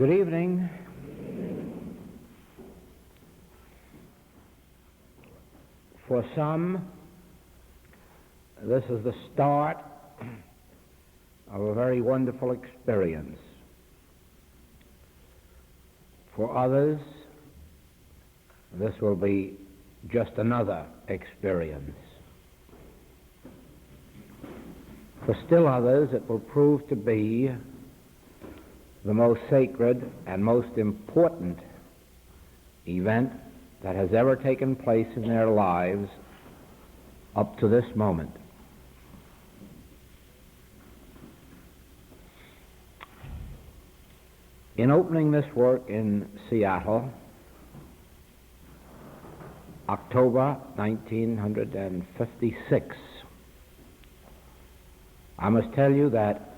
Good evening. For some, this is the start of a very wonderful experience. For others, this will be just another experience. For still others, it will prove to be the most sacred and most important event that has ever taken place in their lives up to this moment. In opening this work in Seattle, October 1956, I must tell you that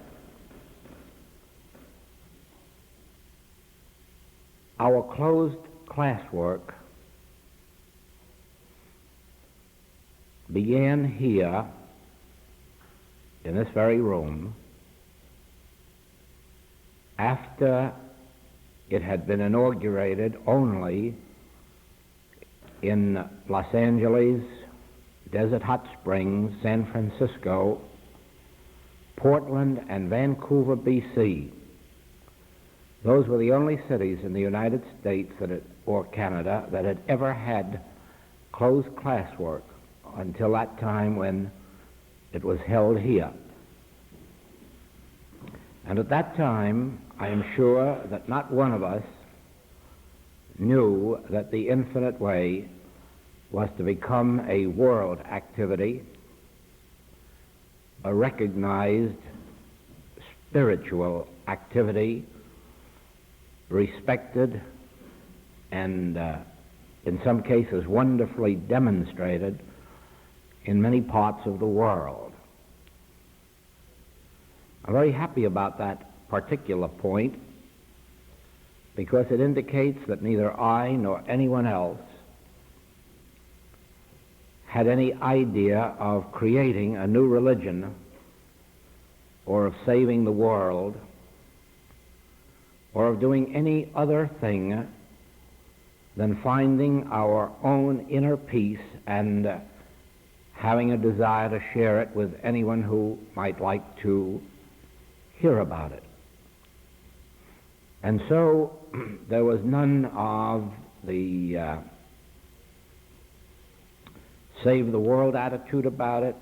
our closed classwork began here in this very room after it had been inaugurated only in Los Angeles, Desert Hot Springs, San Francisco, Portland, and Vancouver, B.C. Those were the only cities in the United States or Canada that had ever had closed classwork until that time when it was held here. And at that time, I am sure that not one of us knew that the infinite way was to become a world activity, a recognized spiritual activity, respected and in some cases wonderfully demonstrated in many parts of the world. I'm very happy about that particular point because it indicates that neither I nor anyone else had any idea of creating a new religion or of saving the world or of doing any other thing than finding our own inner peace and having a desire to share it with anyone who might like to hear about it. And so there was none of the save the world attitude about it.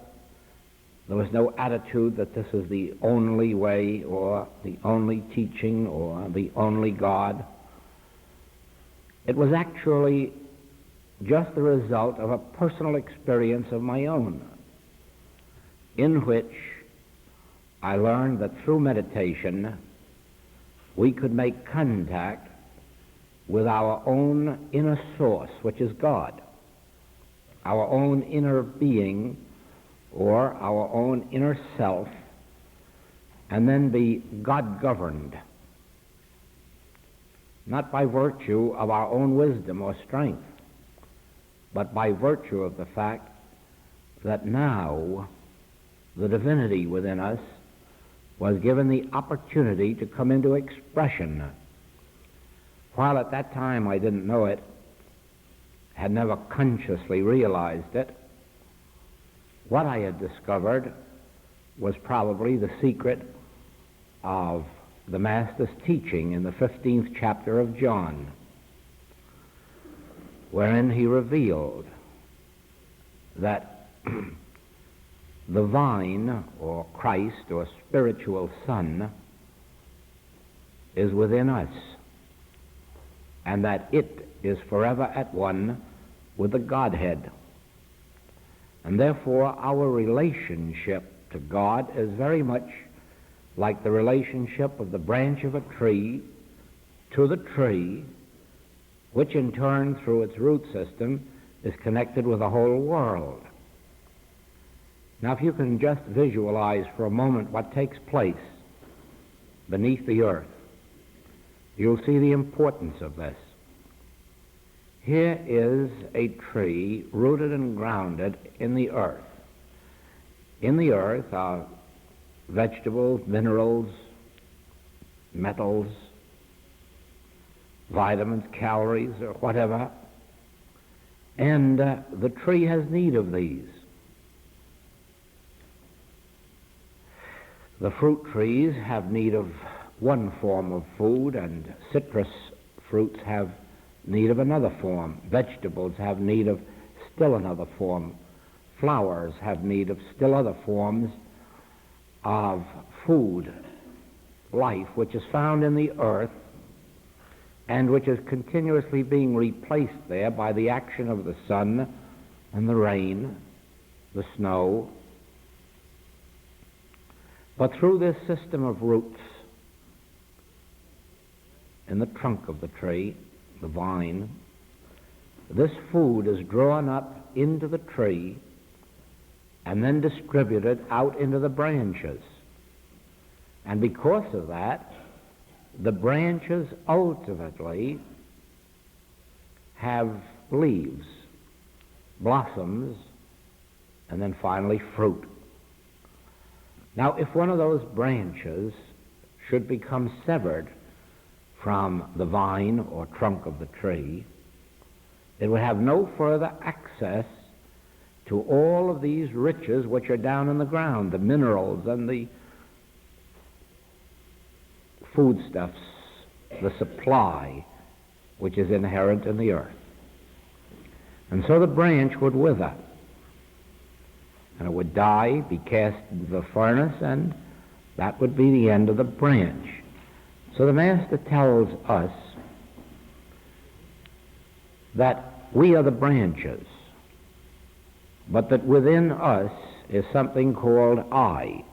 There was no attitude that this is the only way or the only teaching or the only God. It was actually just the result of a personal experience of my own, in which I learned that through meditation we could make contact with our own inner source, which is God, our own inner being, or our own inner self, and then be God-governed, not by virtue of our own wisdom or strength, but by virtue of the fact that now the divinity within us was given the opportunity to come into expression. While at that time I didn't know it, had never consciously realized it, what I had discovered was probably the secret of the Master's teaching in the 15th chapter of John, wherein he revealed that the vine, or Christ, or spiritual Son, is within us, and that it is forever at one with the Godhead. And therefore our relationship to God is very much like the relationship of the branch of a tree to the tree, which in turn through its root system is connected with the whole world. Now if you can just visualize for a moment what takes place beneath the earth, you'll see the importance of this. Here is a tree rooted and grounded in the earth. In the earth are vegetables, minerals, metals, vitamins, calories, or whatever, and the tree has need of these. The fruit trees have need of one form of food, and citrus fruits have need of another form. Vegetables have need of still another form. Flowers have need of still other forms of food, life, which is found in the earth and which is continuously being replaced there by the action of the sun and the rain, the snow. But through this system of roots in the trunk of the tree, the vine, this food is drawn up into the tree and then distributed out into the branches. And because of that, the branches ultimately have leaves, blossoms, and then finally fruit. Now, if one of those branches should become severed from the vine or trunk of the tree, it would have no further access to all of these riches which are down in the ground, the minerals and the foodstuffs, the supply which is inherent in the earth. And so the branch would wither, and it would die, be cast into the furnace, and that would be the end of the branch. So the Master tells us that we are the branches, but that within us is something called I.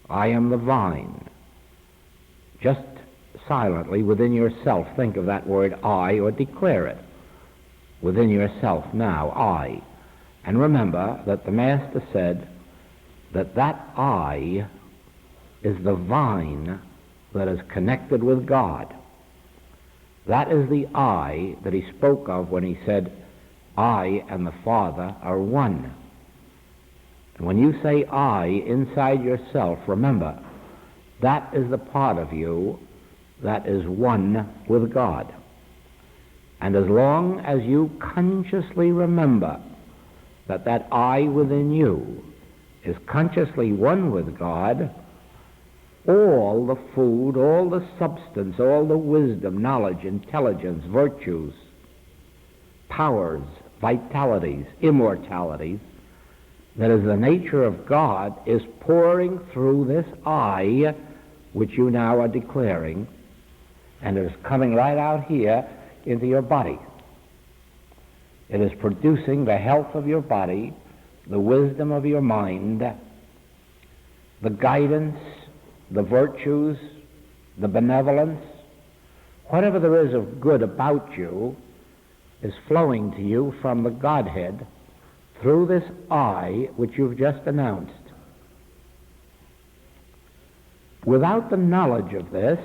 I am the vine. Just silently within yourself think of that word I, or declare it within yourself now, I. And remember that the Master said that that I is the vine that is connected with God. That is the I that he spoke of when he said, I and the Father are one. And when you say I inside yourself, remember, that is the part of you that is one with God. And as long as you consciously remember that that I within you is consciously one with God, all the food, all the substance, all the wisdom, knowledge, intelligence, virtues, powers, vitalities, immortalities, that is the nature of God, is pouring through this I, which you now are declaring, and it is coming right out here into your body. It is producing the health of your body, the wisdom of your mind, the guidance, the virtues, the benevolence. Whatever there is of good about you is flowing to you from the Godhead through this I which you've just announced. Without the knowledge of this,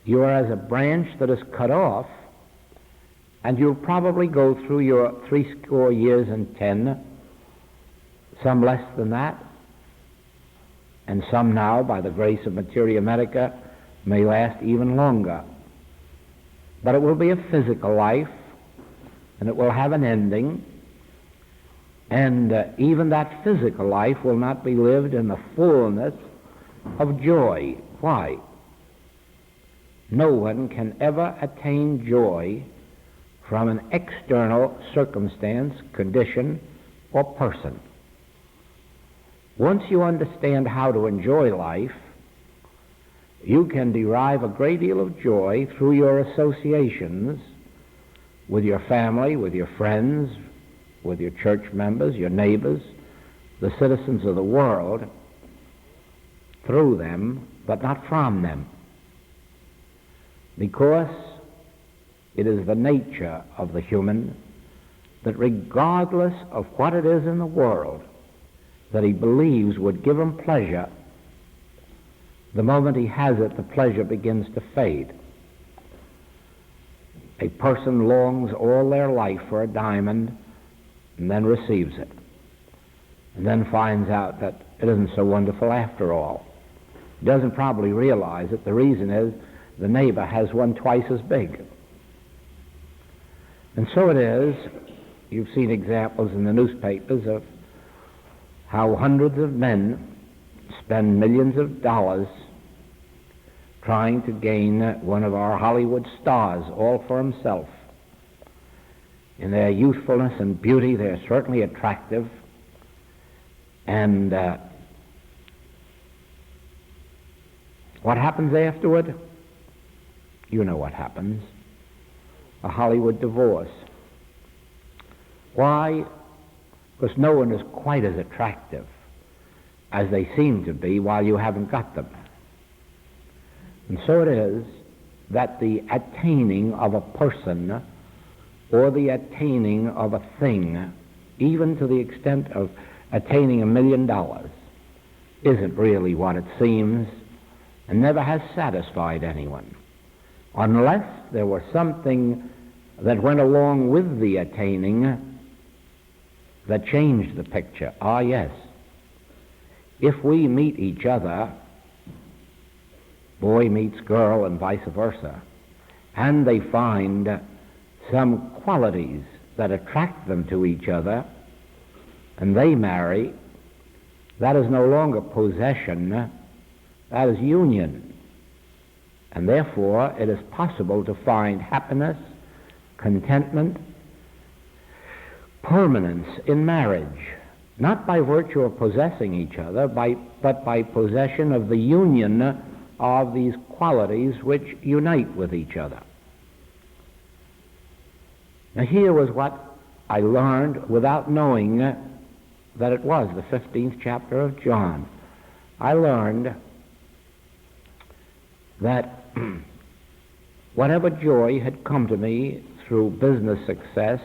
you are as a branch that is cut off, and you'll probably go through your 80 years and 10, some less than that, and some now, by the grace of Materia Medica, may last even longer. But it will be a physical life, and it will have an ending, and even that physical life will not be lived in the fullness of joy. Why? No one can ever attain joy from an external circumstance, condition, or person. Once you understand how to enjoy life, you can derive a great deal of joy through your associations with your family, with your friends, with your church members, your neighbors, the citizens of the world, through them, but not from them. Because it is the nature of the human that regardless of what it is in the world that he believes would give him pleasure, the moment he has it, the pleasure begins to fade. A person longs all their life for a diamond and then receives it, and then finds out that it isn't so wonderful after all. He doesn't probably realize that the reason is the neighbor has one twice as big. And so it is, you've seen examples in the newspapers of how hundreds of men spend millions of dollars trying to gain one of our Hollywood stars, all for himself. In their youthfulness and beauty, they're certainly attractive, and what happens afterward? You know what happens. A Hollywood divorce. Why? Because no one is quite as attractive as they seem to be while you haven't got them. And so it is that the attaining of a person or the attaining of a thing, even to the extent of attaining $1 million, isn't really what it seems and never has satisfied anyone, unless there were something that went along with the attaining that changed the picture. Ah, yes. If we meet each other, boy meets girl and vice versa, and they find some qualities that attract them to each other, and they marry, that is no longer possession, that is union. And therefore it is possible to find happiness, contentment, permanence in marriage, not by virtue of possessing each other, but by possession of the union of these qualities which unite with each other. Now here was what I learned without knowing that it was the 15th chapter of John. I learned that whatever joy had come to me through business success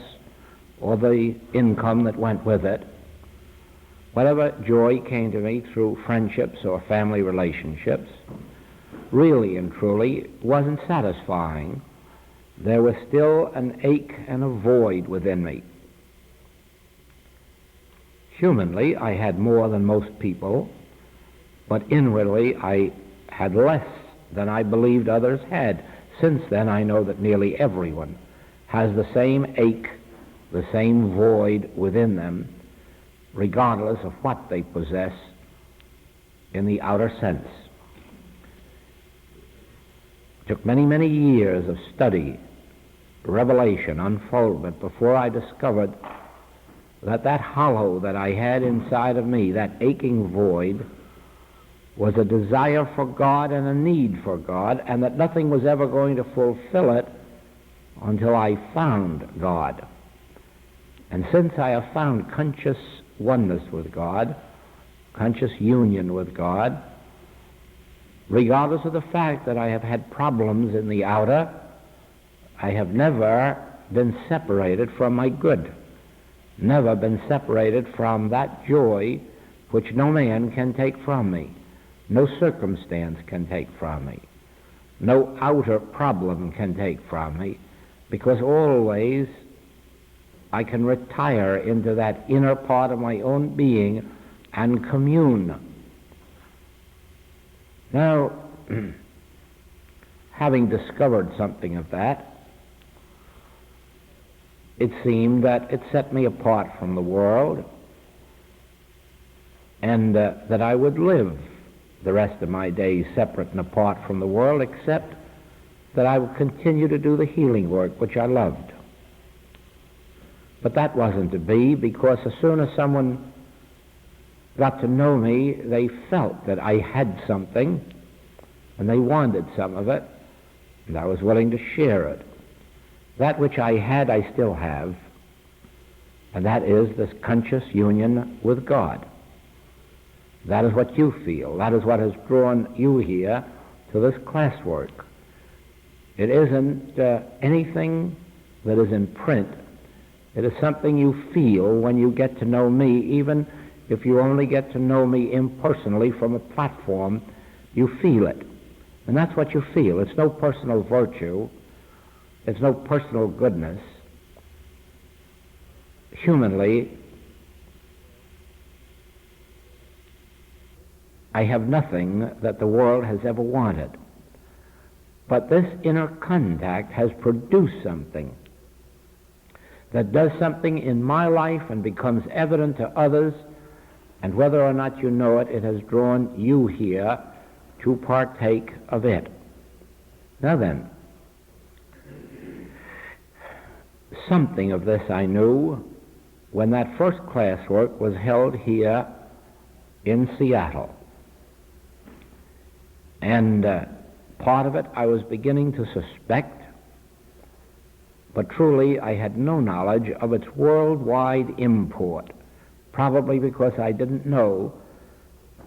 or the income that went with it, whatever joy came to me through friendships or family relationships, really and truly wasn't satisfying. There was still an ache and a void within me. Humanly, I had more than most people, but inwardly I had less than I believed others had. Since then, I know that nearly everyone has the same ache, the same void within them, regardless of what they possess in the outer sense. It took many, many years of study, revelation, unfoldment, before I discovered that hollow that I had inside of me, that aching void, was a desire for God and a need for God, and that nothing was ever going to fulfill it until I found God. And since I have found conscious oneness with God, conscious union with God, regardless of the fact that I have had problems in the outer, I have never been separated from my good, never been separated from that joy which no man can take from me, no circumstance can take from me, no outer problem can take from me, because always I can retire into that inner part of my own being and commune. Now, having discovered something of that, it seemed that it set me apart from the world, and that I would live the rest of my days separate and apart from the world, except that I would continue to do the healing work which I loved. But that wasn't to be, because as soon as someone got to know me, they felt that I had something, and they wanted some of it, and I was willing to share it. That which I had, I still have, and that is this conscious union with God. That is what you feel. That is what has drawn you here to this classwork. It isn't anything that is in print. It is something you feel when you get to know me, even if you only get to know me impersonally from a platform. You feel it. And that's what you feel. It's no personal virtue. It's no personal goodness. Humanly, I have nothing that the world has ever wanted. But this inner contact has produced something that does something in my life and becomes evident to others, and whether or not you know it, it has drawn you here to partake of it. Now then, something of this I knew when that first classwork was held here in Seattle. And part of it I was beginning to suspect, but truly I had no knowledge of its worldwide import, probably because I didn't know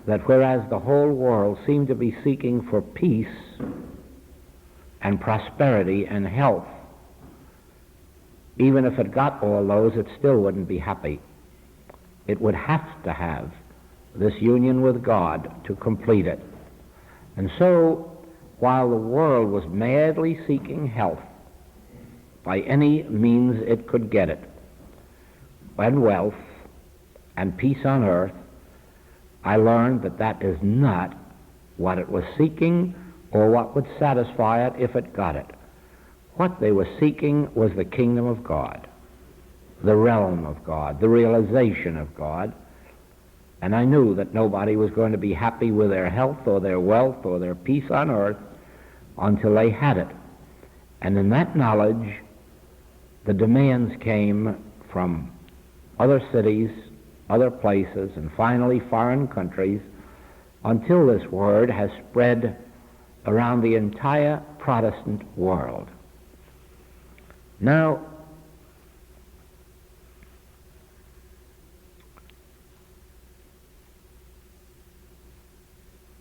that whereas the whole world seemed to be seeking for peace and prosperity and health, even if it got all those, it still wouldn't be happy. It would have to have this union with God to complete it. And so, while the world was madly seeking health by any means it could get it, and wealth and peace on earth, I learned that that is not what it was seeking or what would satisfy it if it got it. What they were seeking was the kingdom of God, the realm of God, the realization of God. And I knew that nobody was going to be happy with their health or their wealth or their peace on earth until they had it. And in that knowledge, the demands came from other cities, other places, and finally foreign countries, until this word has spread around the entire Protestant world. Now,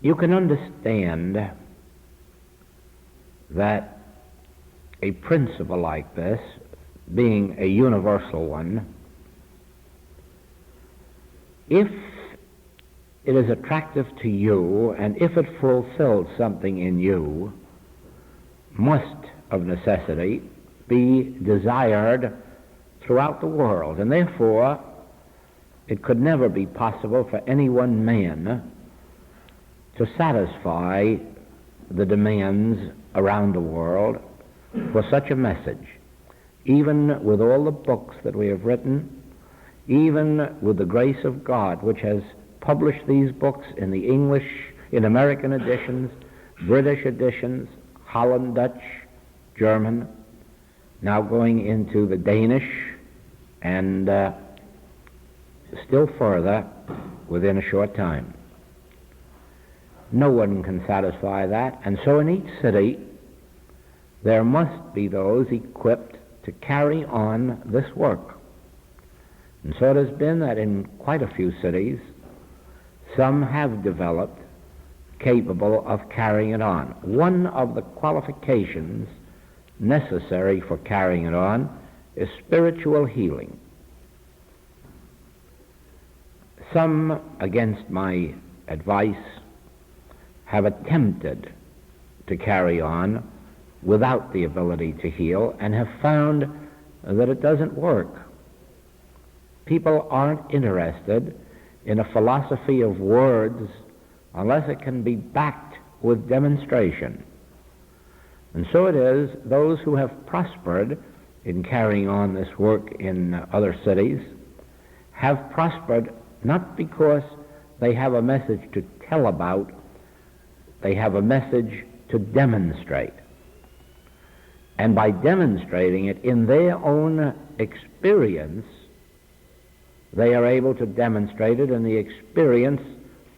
you can understand that a principle like this, being a universal one, if it is attractive to you and if it fulfills something in you, must of necessity be desired throughout the world, and therefore it could never be possible for any one man to satisfy the demands around the world for such a message. Even with all the books that we have written, even with the grace of God, which has published these books in the English, in American editions, British editions, Holland, Dutch, German, now going into the Danish, and still further within a short time. No one can satisfy that, and so in each city there must be those equipped to carry on this work. And so it has been that in quite a few cities, some have developed capable of carrying it on. One of the qualifications necessary for carrying it on is spiritual healing. Some, against my advice, have attempted to carry on without the ability to heal and have found that it doesn't work. People aren't interested in a philosophy of words unless it can be backed with demonstration. And so it is, those who have prospered in carrying on this work in other cities have prospered not because they have a message to tell about, they have a message to demonstrate. And by demonstrating it in their own experience, they are able to demonstrate it in the experience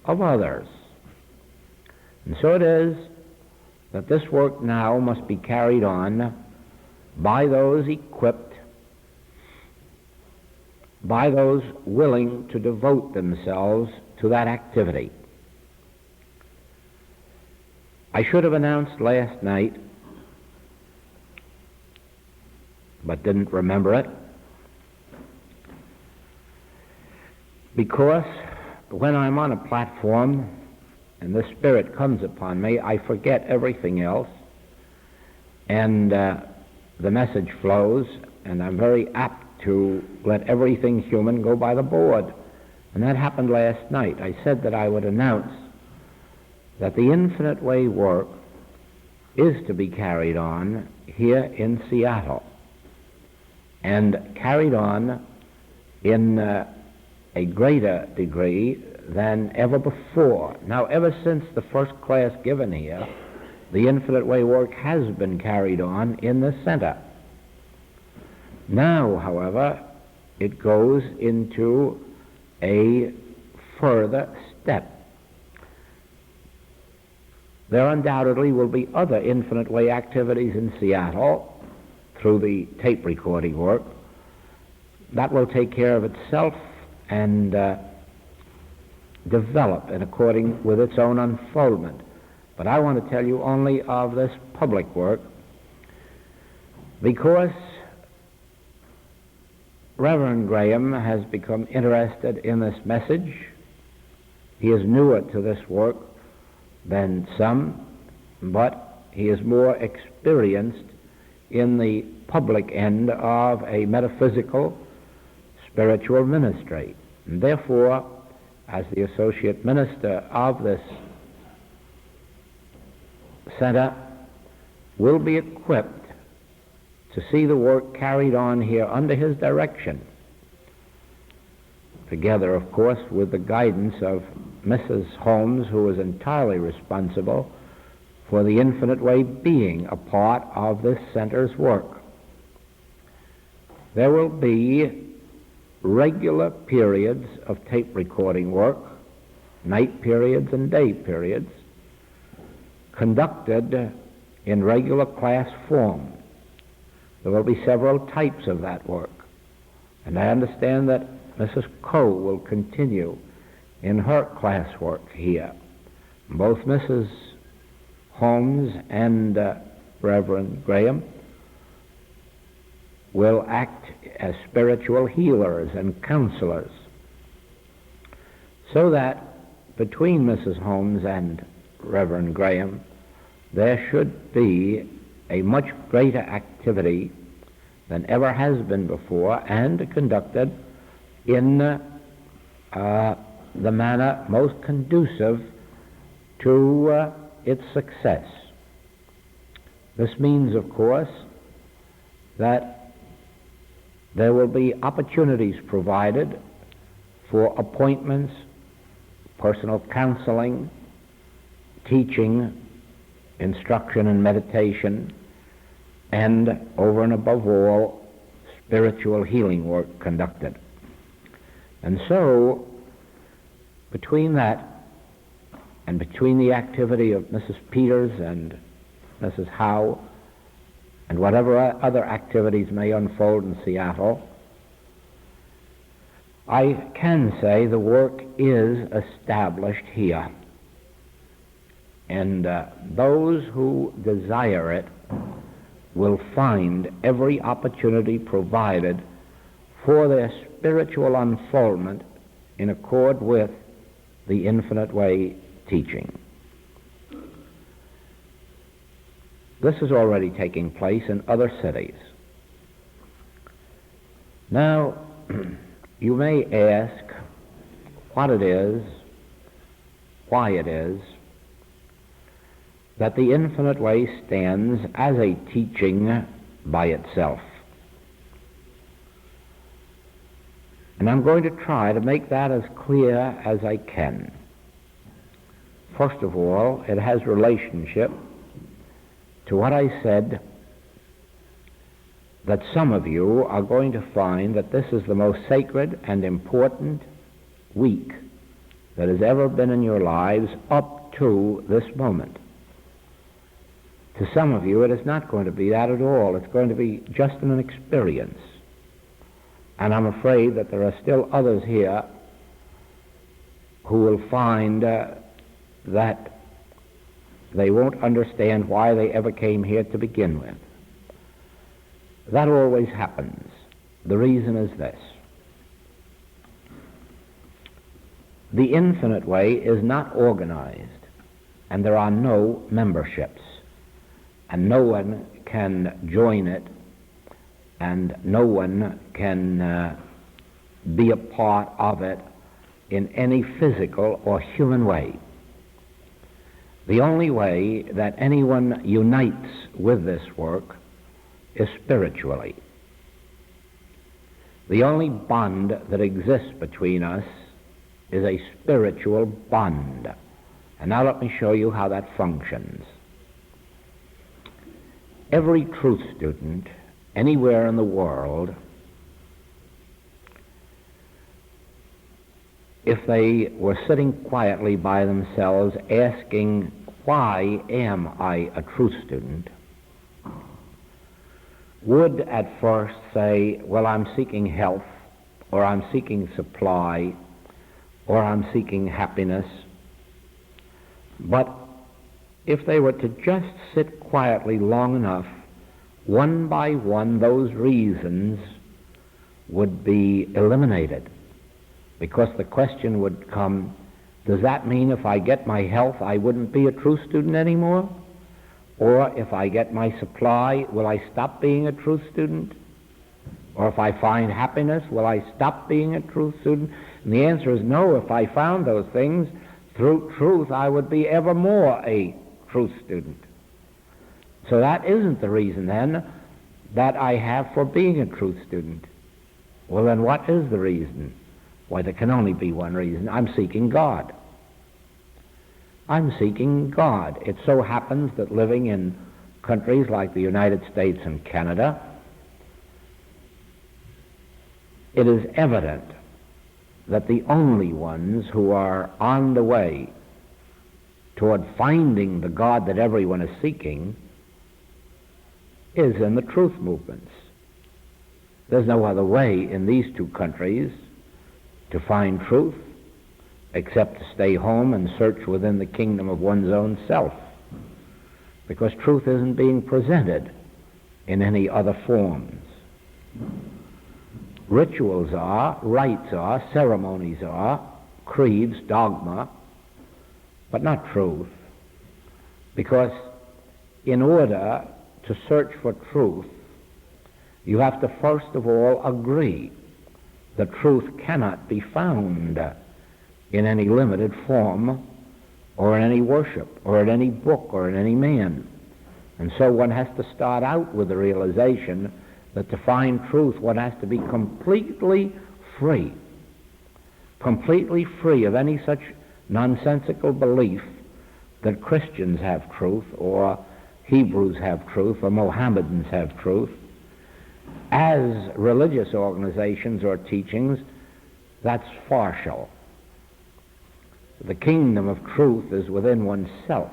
of others. And so it is that this work now must be carried on by those equipped, by those willing to devote themselves to that activity. I should have announced last night, but didn't remember it, because when I'm on a platform and the Spirit comes upon me, I forget everything else, and the message flows, and I'm very apt to let everything human go by the board. And that happened last night. I said that I would announce that the Infinite Way work is to be carried on here in Seattle, and carried on in a greater degree than ever before. Now, ever since the first class given here, the Infinite Way work has been carried on in the center. Now, however, it goes into a further step. There undoubtedly will be other Infinite Way activities in Seattle through the tape recording work. That will take care of itself and develop in according with its own unfoldment. But I want to tell you only of this public work because Reverend Graham has become interested in this message. He is newer to this work than some, but he is more experienced in the public end of a metaphysical spiritual ministry. And therefore, as the associate minister of this center, will be equipped to see the work carried on here under his direction, together, of course, with the guidance of Mrs. Holmes, who is entirely responsible for the Infinite Way being a part of this center's work. There will be regular periods of tape recording work, night periods and day periods, conducted in regular class form. There will be several types of that work, and I understand that Mrs. Coe will continue in her class work here. Both Mrs. Holmes and Reverend Graham will act as spiritual healers and counselors, so that between Mrs. Holmes and Reverend Graham there should be a much greater activity than ever has been before, and conducted in the manner most conducive to its success. This means, of course, that there will be opportunities provided for appointments, personal counseling, teaching, instruction and meditation, and over and above all, spiritual healing work conducted. And so, between that and between the activity of Mrs. Peters and Mrs. Howe and whatever other activities may unfold in Seattle, I can say the work is established here. And those who desire it will find every opportunity provided for their spiritual unfoldment in accord with the Infinite Way teaching. This is already taking place in other cities. Now, you may ask what it is, why it is, that the Infinite Way stands as a teaching by itself. And I'm going to try to make that as clear as I can. First of all, it has relationship to what I said, that some of you are going to find that this is the most sacred and important week that has ever been in your lives up to this moment. To some of you, it is not going to be that at all. It's going to be just an experience. And I'm afraid that there are still others here who will find that they won't understand why they ever came here to begin with. That always happens. The reason is this. The Infinite Way is not organized, and there are no memberships, and no one can join it, and no one can be a part of it in any physical or human way. The only way that anyone unites with this work is spiritually. The only bond that exists between us is a spiritual bond. And now let me show you how that functions. Every truth student anywhere in the world, if they were sitting quietly by themselves asking, why am I a truth student, would at first say, well, I'm seeking health, or I'm seeking supply, or I'm seeking happiness. But if they were to just sit quietly long enough, one by one those reasons would be eliminated. Because the question would come, does that mean if I get my health, I wouldn't be a truth student anymore? Or if I get my supply, will I stop being a truth student? Or if I find happiness, will I stop being a truth student? And the answer is no. If I found those things, through truth, I would be evermore a truth student. So that isn't the reason, then, that I have for being a truth student. Well, then what is the reason? Why, there can only be one reason. I'm seeking God. I'm seeking God. It so happens that living in countries like the United States and Canada, it is evident that the only ones who are on the way toward finding the God that everyone is seeking is in the truth movements. There's no other way in these two countries to find truth except to stay home and search within the kingdom of one's own self, because truth isn't being presented in any other forms. Rituals are, rites are, ceremonies are, creeds, dogma, but not truth, because in order to search for truth, you have to first of all agree that truth cannot be found in any limited form, or in any worship, or in any book, or in any man. And so one has to start out with the realization that to find truth, one has to be completely free of any such nonsensical belief that Christians have truth, or Hebrews have truth, or Mohammedans have truth. As religious organizations or teachings, that's partial. The kingdom of truth is within oneself,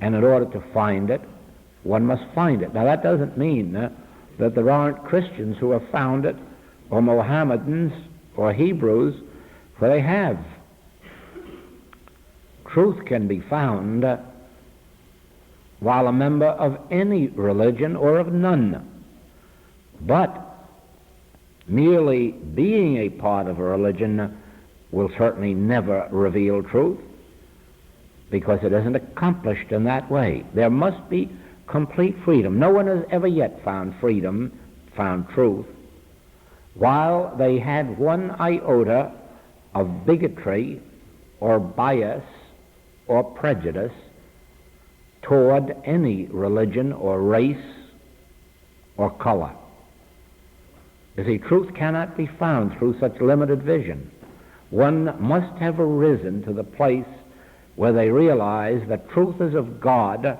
and in order to find it, one must find it. Now that doesn't mean that there aren't Christians who have found it, or Mohammedans, or Hebrews, for they have. Truth can be found while a member of any religion or of none. But merely being a part of a religion will certainly never reveal truth, because it isn't accomplished in that way. There must be complete freedom. No one has ever yet found freedom, found truth, while they had one iota of bigotry or bias or prejudice toward any religion or race or color. You see, truth cannot be found through such limited vision. One must have arisen to the place where they realize that truth is of God,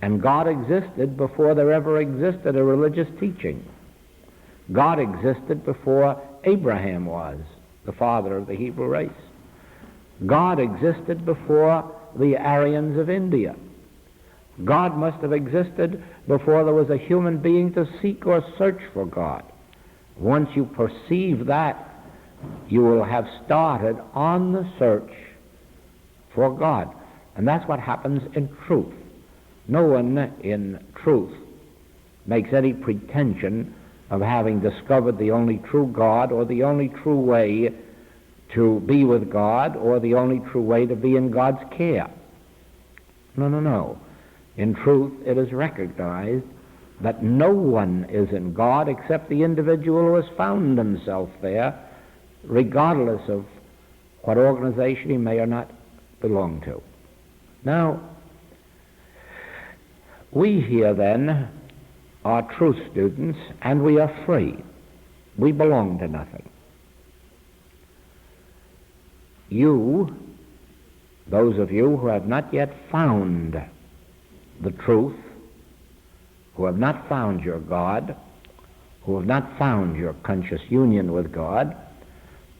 and God existed before there ever existed a religious teaching. God existed before Abraham was, the father of the Hebrew race. God existed before the Aryans of India. God must have existed before there was a human being to seek or search for God. Once you perceive that, you will have started on the search for God. And that's what happens in truth. No one in truth makes any pretension of having discovered the only true God, or the only true way to be with God, or the only true way to be in God's care. No. In truth, it is recognized that no one is in God except the individual who has found himself there, regardless of what organization he may or not belong to. Now, we here then are truth students, and we are free. We belong to nothing. You, those of you who have not yet found the truth, who have not found your God, who have not found your conscious union with God,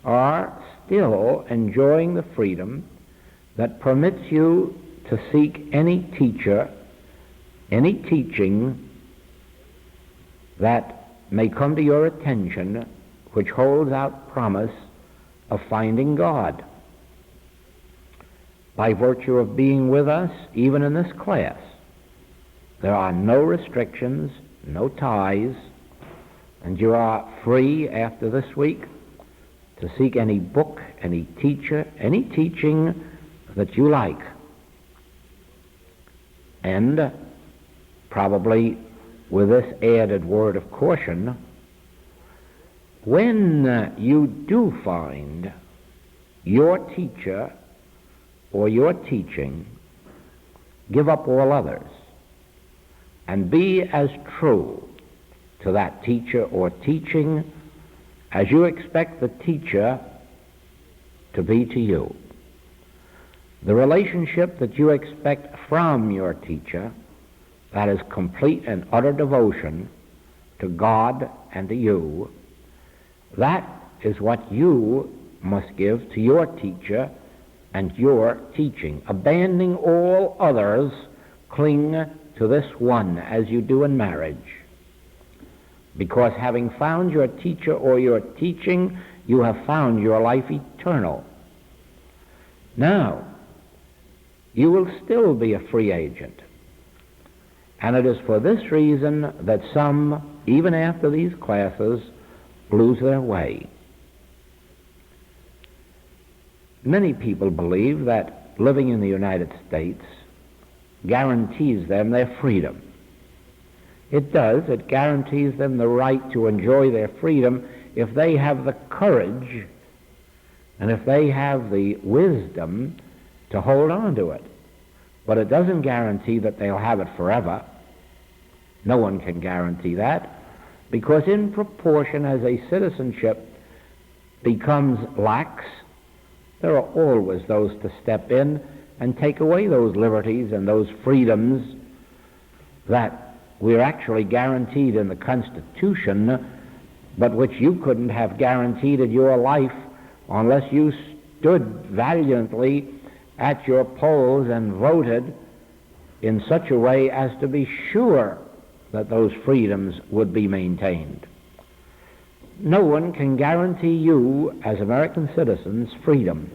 are still enjoying the freedom that permits you to seek any teacher, any teaching that may come to your attention which holds out promise of finding God. By virtue of being with us, even in this class, there are no restrictions, no ties, and you are free after this week to seek any book, any teacher, any teaching that you like. And probably with this added word of caution, when you do find your teacher or your teaching, give up all others and be as true to that teacher or teaching as you expect the teacher to be to you. The relationship that you expect from your teacher, that is complete and utter devotion to God and to you, that is what you must give to your teacher and your teaching. Abandoning all others, cling to this one as you do in marriage. Because having found your teacher or your teaching, you have found your life eternal. Now, you will still be a free agent. And it is for this reason that some, even after these classes, lose their way. Many people believe that living in the United States guarantees them their freedom. It does. It guarantees them the right to enjoy their freedom if they have the courage and if they have the wisdom to hold on to it. But it doesn't guarantee that they'll have it forever. No one can guarantee that, because in proportion as a citizenship becomes lax, there are always those to step in and take away those liberties and those freedoms that we're actually guaranteed in the Constitution, but which you couldn't have guaranteed in your life unless you stood valiantly at your polls and voted in such a way as to be sure that those freedoms would be maintained. No one can guarantee you, as American citizens, freedom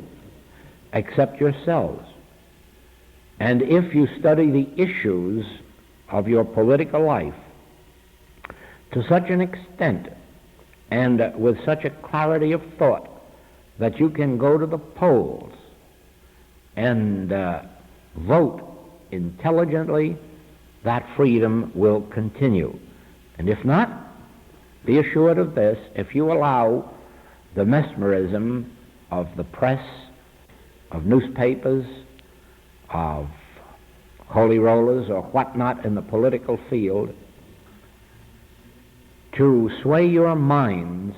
except yourselves. And if you study the issues of your political life to such an extent and with such a clarity of thought that you can go to the polls and vote intelligently, that freedom will continue. And if not, be assured of this: if you allow the mesmerism of the press, of newspapers, of holy rollers or whatnot in the political field to sway your minds,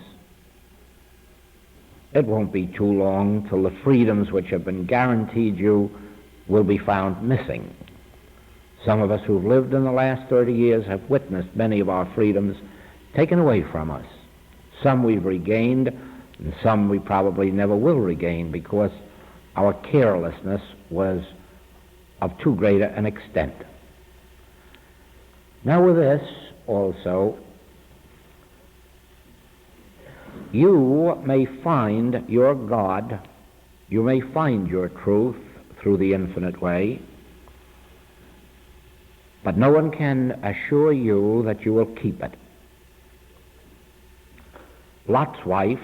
it won't be too long till the freedoms which have been guaranteed you will be found missing. Some of us who've lived in the last 30 years have witnessed many of our freedoms taken away from us. Some we've regained, and some we probably never will regain because our carelessness was of too great an extent. Now with this also, you may find your God, you may find your truth through the infinite way, but no one can assure you that you will keep it. Lot's wife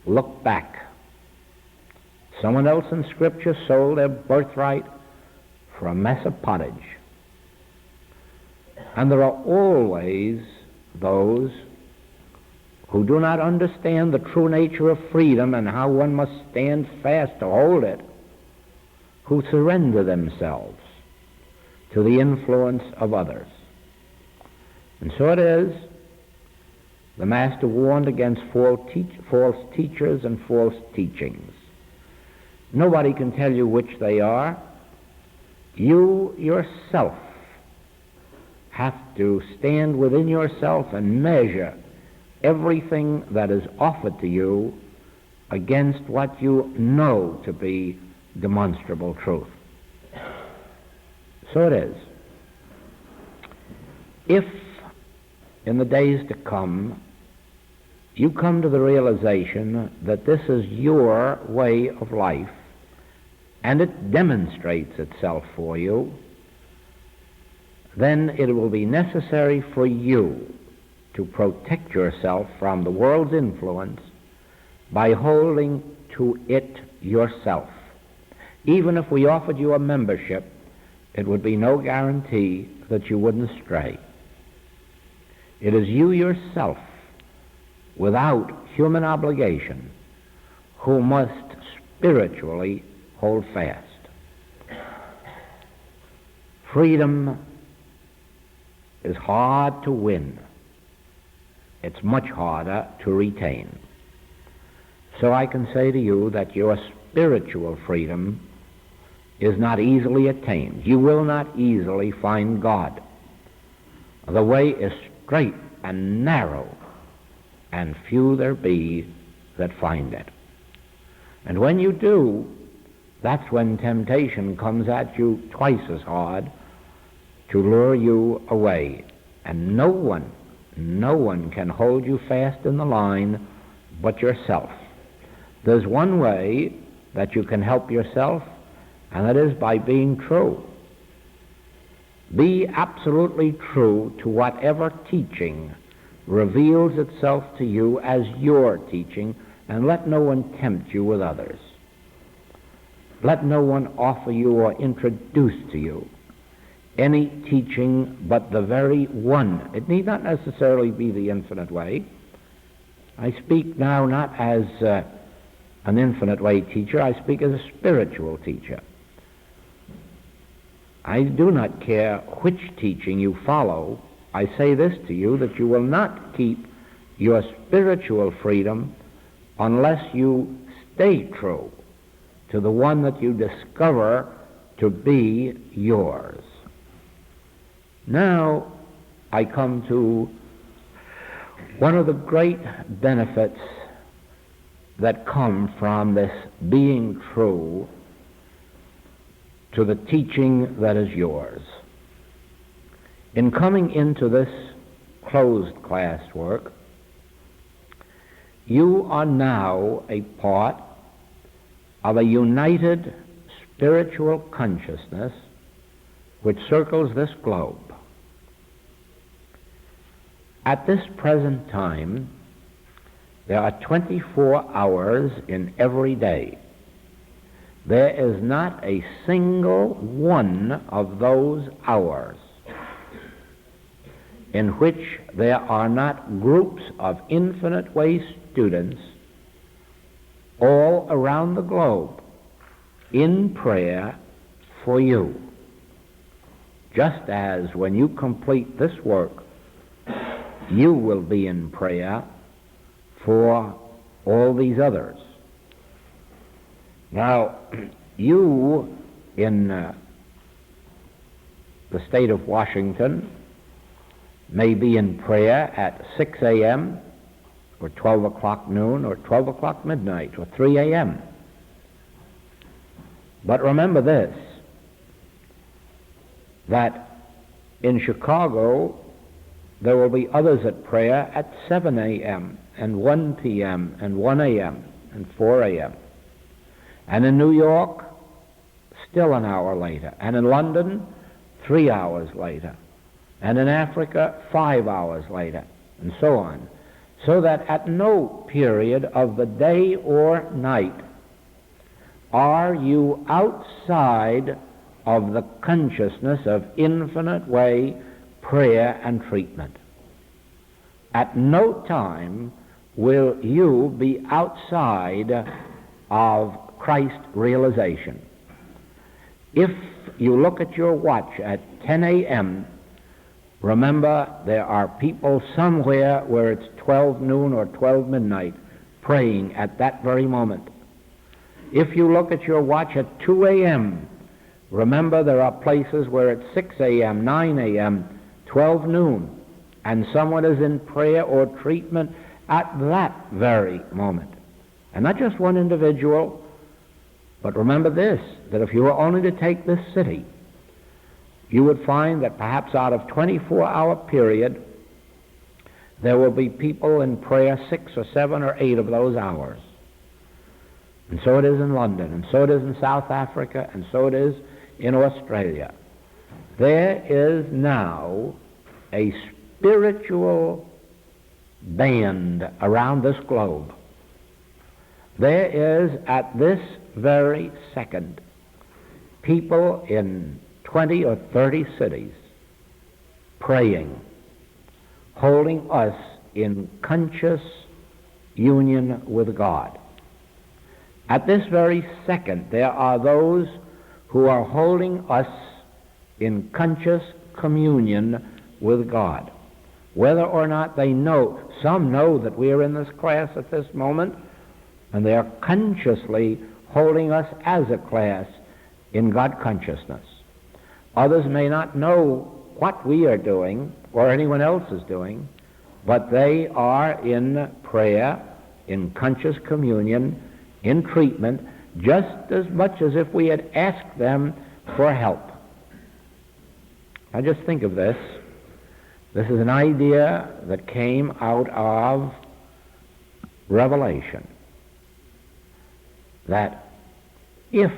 looked back. Someone else in Scripture sold their birthright for a mess of pottage. And there are always those who do not understand the true nature of freedom and how one must stand fast to hold it, who surrender themselves to the influence of others. And so it is, the Master warned against false teachers and false teachings. Nobody can tell you which they are. You yourself have to stand within yourself and measure everything that is offered to you against what you know to be demonstrable truth. So it is. If in the days to come you come to the realization that this is your way of life and it demonstrates itself for you, then it will be necessary for you to protect yourself from the world's influence by holding to it yourself. Even if we offered you a membership, it would be no guarantee that you wouldn't stray. It is you yourself, without human obligation, who must spiritually hold fast. Freedom is hard to win. It's much harder to retain. So I can say to you that your spiritual freedom is not easily attained. You will not easily find God. The way is straight and narrow, and few there be that find it. And when you do, that's when temptation comes at you twice as hard to lure you away. And no one can hold you fast in the line but yourself. There's one way that you can help yourself, and that is by being true. Be absolutely true to whatever teaching reveals itself to you as your teaching, and let no one tempt you with others. Let no one offer you or introduce to you any teaching but the very one. It need not necessarily be the infinite way. I speak now not as an infinite way teacher, I speak as a spiritual teacher. I do not care which teaching you follow. I say this to you, that you will not keep your spiritual freedom unless you stay true to the one that you discover to be yours. Now I come to one of the great benefits that come from this being true to the teaching that is yours. In coming into this closed class work, you are now a part of a united spiritual consciousness which circles this globe. At this present time, there are 24 hours in every day. There is not a single one of those hours in which there are not groups of infinite way students all around the globe in prayer for you. Just as when you complete this work, you will be in prayer for all these others. Now, you in the state of Washington may be in prayer at 6 a.m. or 12 o'clock noon or 12 o'clock midnight or 3 a.m. But remember this, that in Chicago there will be others at prayer at 7 a.m. and 1 p.m. and 1 a.m. and 4 a.m. And in New York, still an hour later. And in London, 3 hours later. And in Africa, 5 hours later, and so on. So that at no period of the day or night are you outside of the consciousness of infinite way prayer and treatment. At no time will you be outside of Christ realization. If you look at your watch at 10 a.m., remember there are people somewhere where it's 12 noon or 12 midnight praying at that very moment. If you look at your watch at 2 a.m., remember there are places where it's 6 a.m., 9 a.m., 12 noon, and someone is in prayer or treatment at that very moment. And not just one individual, but remember this, that if you were only to take this city, you would find that perhaps out of 24-hour period, there will be people in prayer 6 or 7 or 8 of those hours. And so it is in London, and so it is in South Africa, and so it is in Australia. There is now a spiritual band around this globe. There is, at this very second, people in 20 or 30 cities praying, holding us in conscious union with God. At this very second, there are those who are holding us in conscious communion with God. Whether or not they know, some know that we are in this class at this moment, and they are consciously holding us as a class in God consciousness. Others may not know what we are doing or anyone else is doing, but they are in prayer, in conscious communion, in treatment, just as much as if we had asked them for help. Now just think of this. This is an idea that came out of Revelation, that if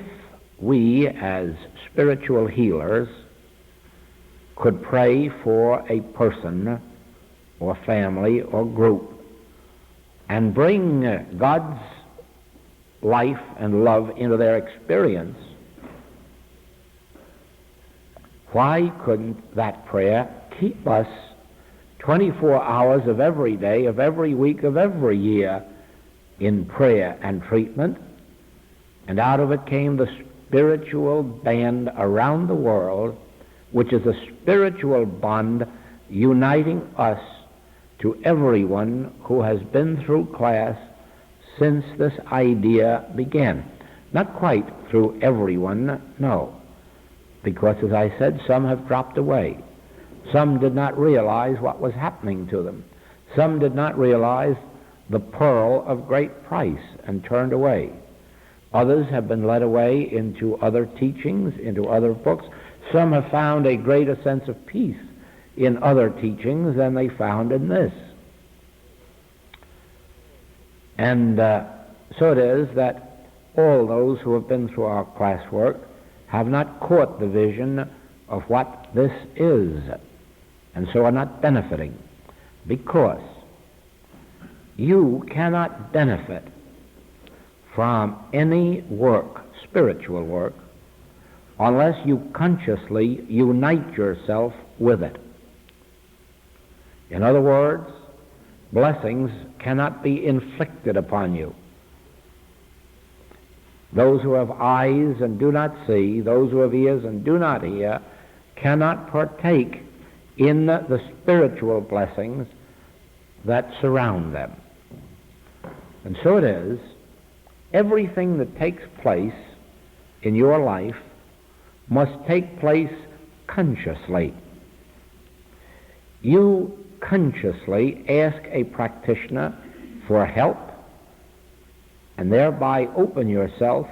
we as spiritual healers could pray for a person or family or group and bring God's life and love into their experience, why couldn't that prayer keep us 24 hours of every day, of every week, of every year in prayer and treatment? And out of it came the spiritual band around the world, which is a spiritual bond uniting us to everyone who has been through class since this idea began. Not quite through everyone, no, because as I said, some have dropped away. Some did not realize what was happening to them. Some did not realize the pearl of great price and turned away. Others have been led away into other teachings, into other books. Some have found a greater sense of peace in other teachings than they found in this. And so it is that all those who have been through our classwork have not caught the vision of what this is, and so are not benefiting, because you cannot benefit from any work, spiritual work, unless you consciously unite yourself with it. In other words, blessings cannot be inflicted upon you. Those who have eyes and do not see, those who have ears and do not hear, cannot partake in the spiritual blessings that surround them. And so it is, everything that takes place in your life must take place consciously. You consciously ask a practitioner for help and thereby open yourself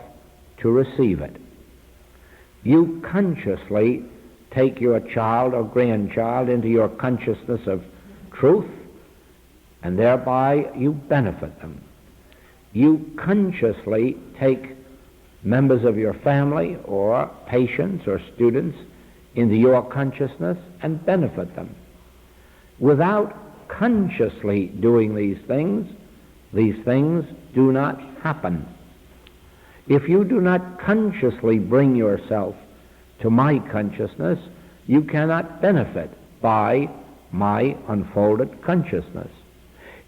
to receive it. You consciously take your child or grandchild into your consciousness of truth, and thereby you benefit them. You consciously take members of your family or patients or students into your consciousness and benefit them. Without consciously doing these things do not happen. If you do not consciously bring yourself to my consciousness, you cannot benefit by my unfolded consciousness.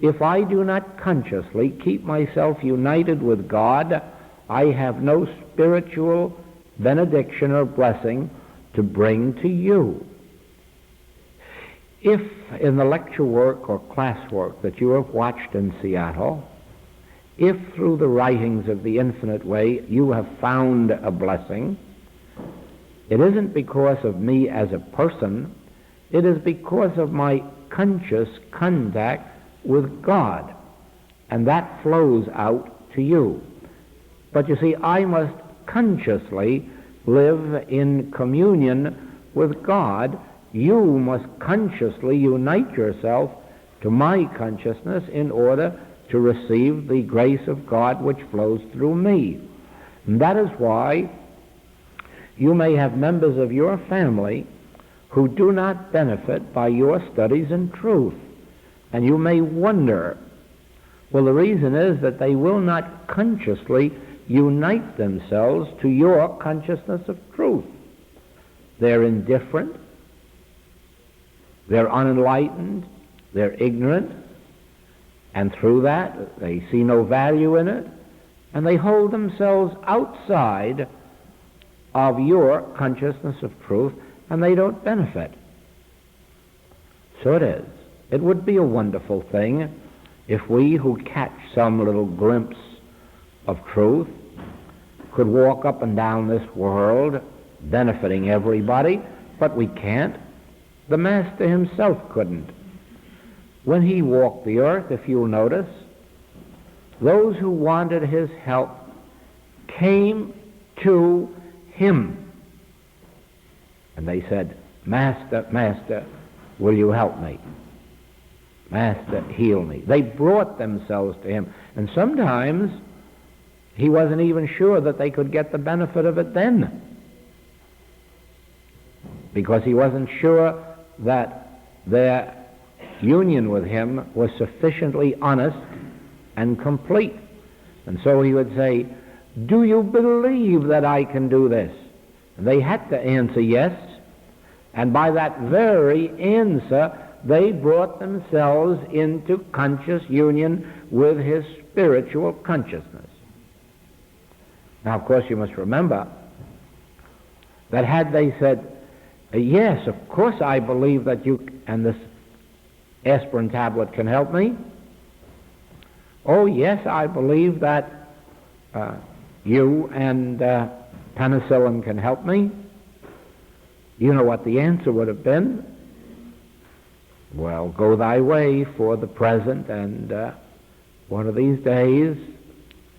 If I do not consciously keep myself united with God, I have no spiritual benediction or blessing to bring to you. If in the lecture work or class work that you have watched in Seattle, if through the writings of the Infinite Way you have found a blessing, it isn't because of me as a person, it is because of my conscious contact with God, and that flows out to you. But you see, I must consciously live in communion with God. You must consciously unite yourself to my consciousness in order to receive the grace of God which flows through me. And that is why you may have members of your family who do not benefit by your studies in truth. And you may wonder, well, the reason is that they will not consciously unite themselves to your consciousness of truth. They're indifferent, they're unenlightened, they're ignorant, and through that they see no value in it, and they hold themselves outside of your consciousness of truth, and they don't benefit. So it is. It would be a wonderful thing if we who catch some little glimpse of truth could walk up and down this world benefiting everybody, but we can't. The Master himself couldn't. When he walked the earth, if you'll notice, those who wanted his help came to him. And they said, Master, Master, will you help me? Master, heal me. They brought themselves to him. And sometimes he wasn't even sure that they could get the benefit of it then, because he wasn't sure that their union with him was sufficiently honest and complete. And so he would say, do you believe that I can do this? And they had to answer yes, and by that very answer they brought themselves into conscious union with his spiritual consciousness. Now, of course, you must remember that had they said, yes, of course I believe that you and this aspirin tablet can help me. Oh, yes, I believe that you and penicillin can help me. You know what the answer would have been? Well, go thy way for the present, and one of these days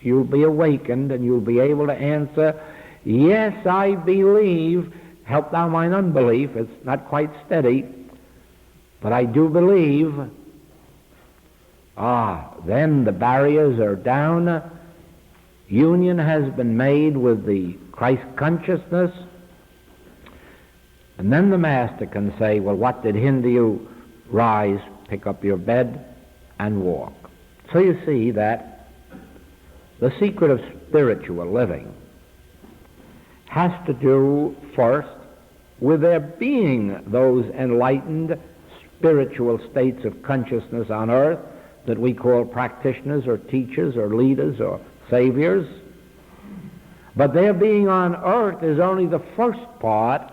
you'll be awakened and you'll be able to answer, yes, I believe. Help thou mine unbelief. It's not quite steady, but I do believe. Then the barriers are down. Union has been made with the Christ consciousness. And then the Master can say, well, what did hinder you? Rise, pick up your bed, and walk. So you see that the secret of spiritual living has to do first with there being those enlightened spiritual states of consciousness on earth that we call practitioners or teachers or leaders or saviors. But their being on earth is only the first part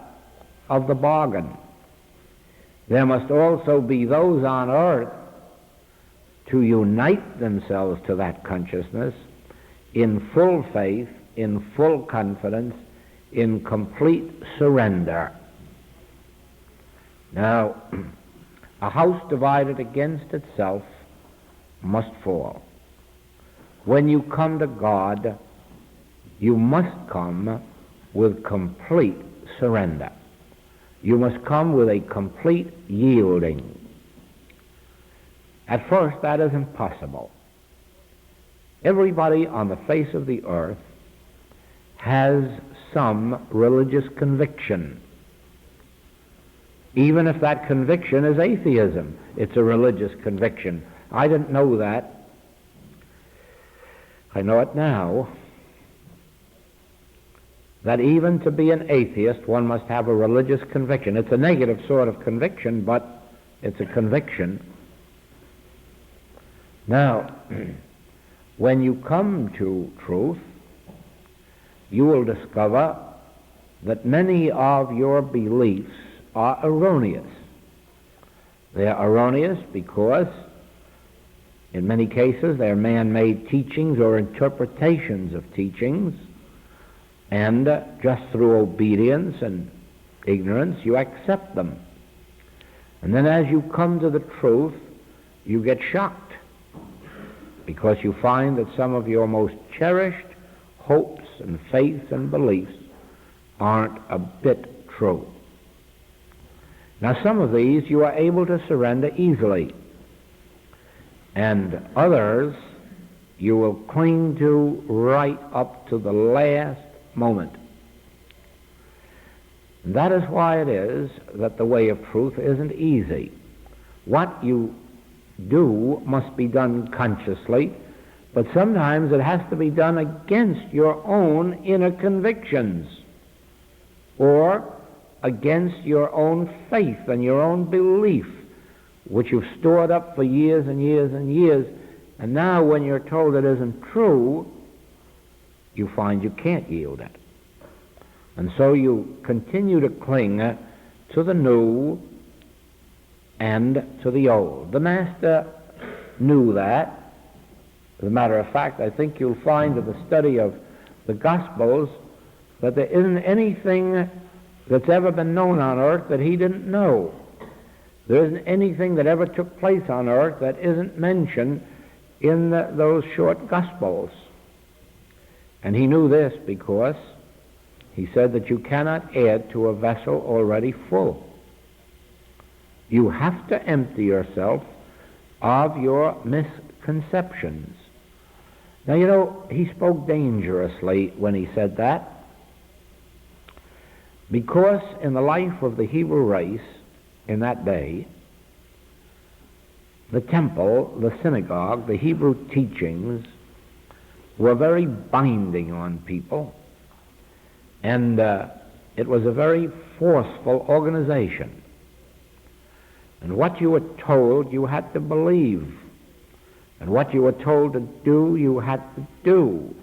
of the bargain. There must also be those on earth to unite themselves to that consciousness in full faith, in full confidence, in complete surrender. Now, a house divided against itself must fall. When you come to God, you must come with complete surrender. You must come with a complete yielding. At first, that is impossible. Everybody on the face of the earth has some religious conviction. Even if that conviction is atheism, it's a religious conviction. I didn't know that. I know it now. That even to be an atheist, one must have a religious conviction. It's a negative sort of conviction, but it's a conviction. Now, when you come to truth, you will discover that many of your beliefs are erroneous. They are erroneous because, in many cases, they are man-made teachings or interpretations of teachings, and just through obedience and ignorance, you accept them. And then as you come to the truth, you get shocked, because you find that some of your most cherished hopes and faiths and beliefs aren't a bit true. Now, some of these you are able to surrender easily, and others you will cling to right up to the last moment. And that is why it is that the way of truth isn't easy. What you do must be done consciously, but sometimes it has to be done against your own inner convictions, or against your own faith and your own belief, which you've stored up for years and years and years, and now when you're told it isn't true, you find you can't yield it. And so you continue to cling to the new and to the old. The Master knew that. As a matter of fact, I think you'll find in the study of the Gospels that there isn't anything that's ever been known on earth that he didn't know. There isn't anything that ever took place on earth that isn't mentioned in those short Gospels. And he knew this because he said that you cannot add to a vessel already full. You have to empty yourself of your misconceptions. Now, you know, he spoke dangerously when he said that, because in the life of the Hebrew race in that day, the temple, the synagogue, the Hebrew teachings were very binding on people, and it was a very forceful organization. And what you were told, you had to believe. And what you were told to do, you had to do.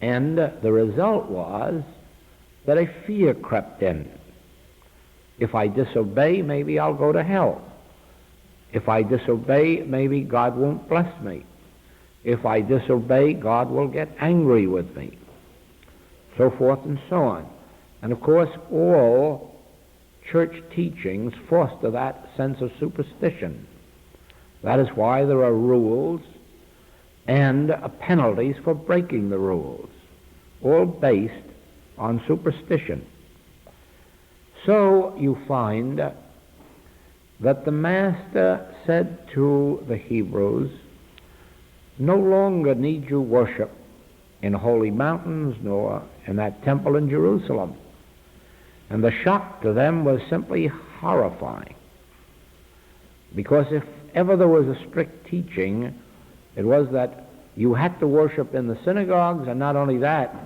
And the result was that a fear crept in. If I disobey, maybe I'll go to hell. If I disobey, maybe God won't bless me. If I disobey, God will get angry with me. So forth and so on. And of course, all church teachings foster that sense of superstition. That is why there are rules and penalties for breaking the rules, all based on superstition. So you find that the Master said to the Hebrews, no longer need you worship in holy mountains nor in that temple in Jerusalem. And the shock to them was simply horrifying, because if ever there was a strict teaching, it was that you had to worship in the synagogues, and not only that,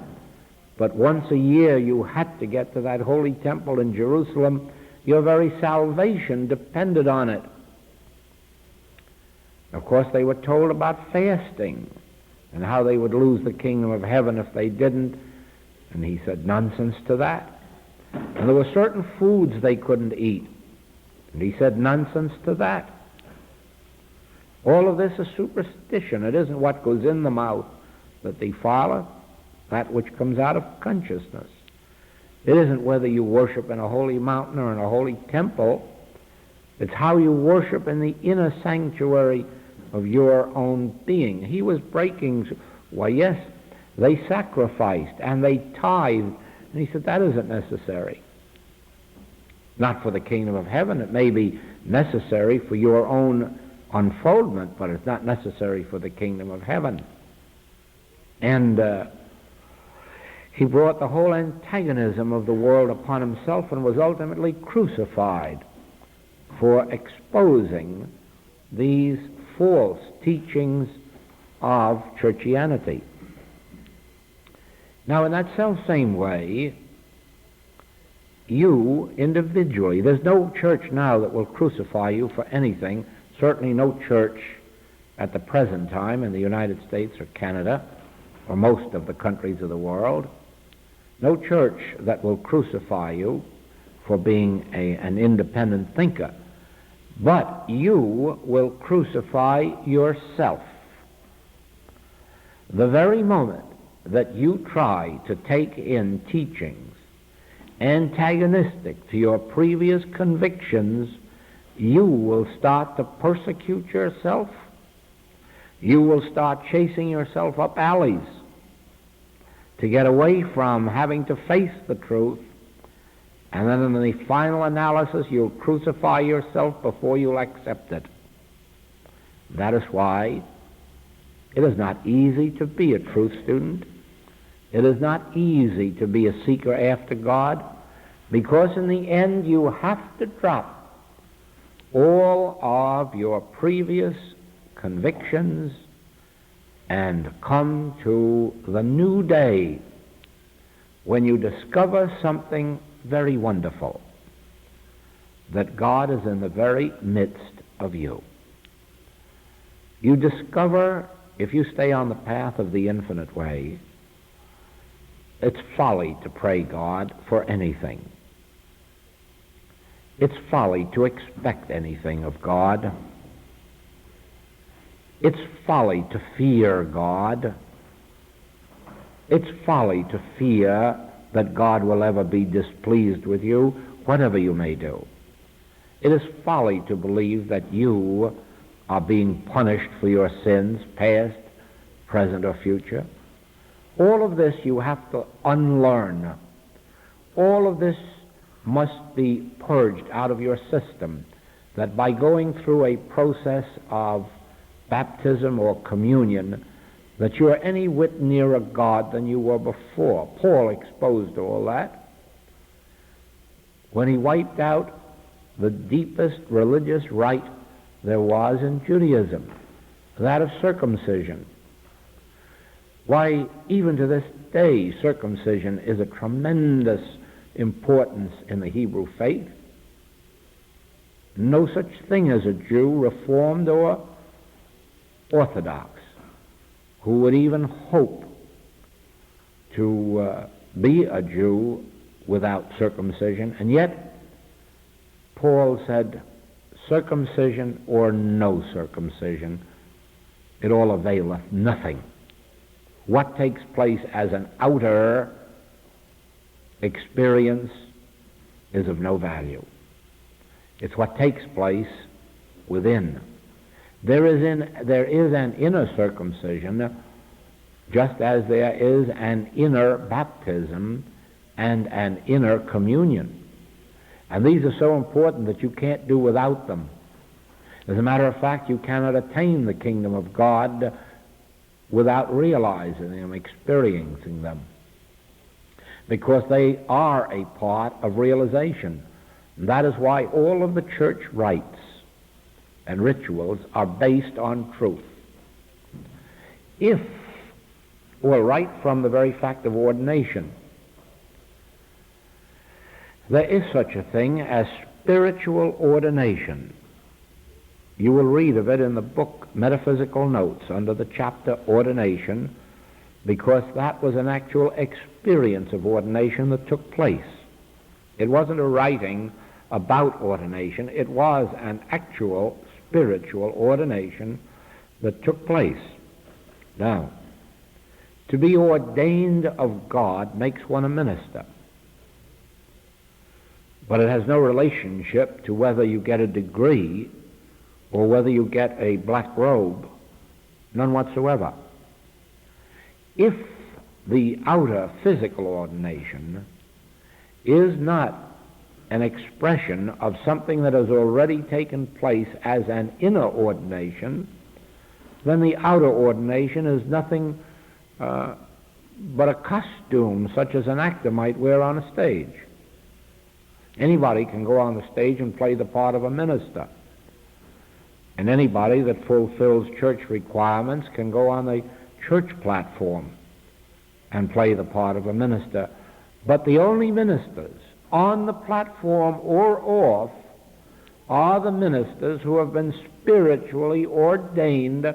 but once a year you had to get to that holy temple in Jerusalem. Your very salvation depended on it. Of course, they were told about fasting and how they would lose the kingdom of heaven if they didn't, and he said nonsense to that. And there were certain foods they couldn't eat, and he said nonsense to that. All of this is superstition. It isn't what goes in the mouth that defileth, that which comes out of consciousness. It isn't whether you worship in a holy mountain or in a holy temple. It's how you worship in the inner sanctuary of your own being. He was breaking. Why, yes, they sacrificed and they tithed. And he said, that isn't necessary. Not for the kingdom of heaven. It may be necessary for your own unfoldment, but it's not necessary for the kingdom of heaven. And he brought the whole antagonism of the world upon himself and was ultimately crucified for exposing these false teachings of churchianity. Now, in that self-same way, you individually, there's no church now that will crucify you for anything, certainly no church at the present time in the United States or Canada or most of the countries of the world. no church that will crucify you for being an independent thinker, but you will crucify yourself. The very moment that you try to take in teachings antagonistic to your previous convictions, you will start to persecute yourself. You will start chasing yourself up alleys to get away from having to face the truth, and then in the final analysis you'll crucify yourself before you'll accept it. That is why it is not easy to be a truth student. It is not easy to be a seeker after God, because in the end you have to drop all of your previous convictions and come to the new day when you discover something very wonderful, that God is in the very midst of you. You discover, if you stay on the path of the infinite way, it's folly to pray God for anything. It's folly to expect anything of God. It's folly to fear God. It's folly to fear that God will ever be displeased with you, whatever you may do. It is folly to believe that you are being punished for your sins, past, present, or future. All of this you have to unlearn. All of this must be purged out of your system, that by going through a process of baptism or communion, that you are any whit nearer God than you were before. Paul exposed all that when he wiped out the deepest religious rite there was in Judaism, that of circumcision. Why, even to this day, circumcision is a tremendous importance in the Hebrew faith. No such thing as a Jew, Reformed or Orthodox, who would even hope to be a Jew without circumcision. And yet, Paul said, circumcision or no circumcision, it all availeth nothing. What takes place as an outer experience is of no value. It's what takes place within. There is an inner circumcision, just as there is an inner baptism and an inner communion. And these are so important that you can't do without them. As a matter of fact, you cannot attain the kingdom of God without realizing them, experiencing them, because they are a part of realization. And that is why all of the church rites and rituals are based on truth. Right from the very fact of ordination, there is such a thing as spiritual ordination. You will read of it in the book Metaphysical Notes under the chapter Ordination, because that was an actual experience of ordination that took place. It wasn't a writing about ordination. It was an actual spiritual ordination that took place. Now, to be ordained of God makes one a minister. But it has no relationship to whether you get a degree or whether you get a black robe, none whatsoever. If the outer physical ordination is not an expression of something that has already taken place as an inner ordination, then the outer ordination is nothing but a costume such as an actor might wear on a stage. Anybody can go on the stage and play the part of a minister. And anybody that fulfills church requirements can go on the church platform and play the part of a minister. But the only ministers on the platform or off are the ministers who have been spiritually ordained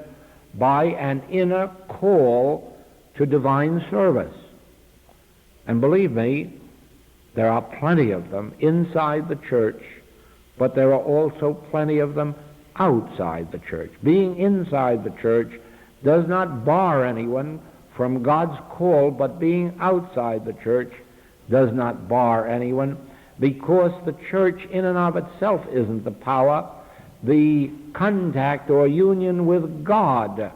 by an inner call to divine service. And believe me, there are plenty of them inside the church, but there are also plenty of them outside the church. Being inside the church does not bar anyone from God's call, but being outside the church does not bar anyone, because the church in and of itself isn't the power. The contact or union with God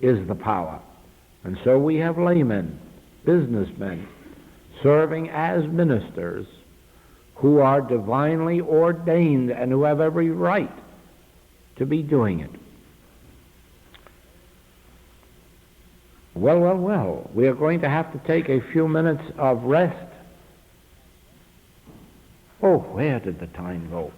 is the power. And so we have laymen, businessmen, serving as ministers who are divinely ordained and who have every right to be doing it. Well, we are going to have to take a few minutes of rest. Oh, where did the time go?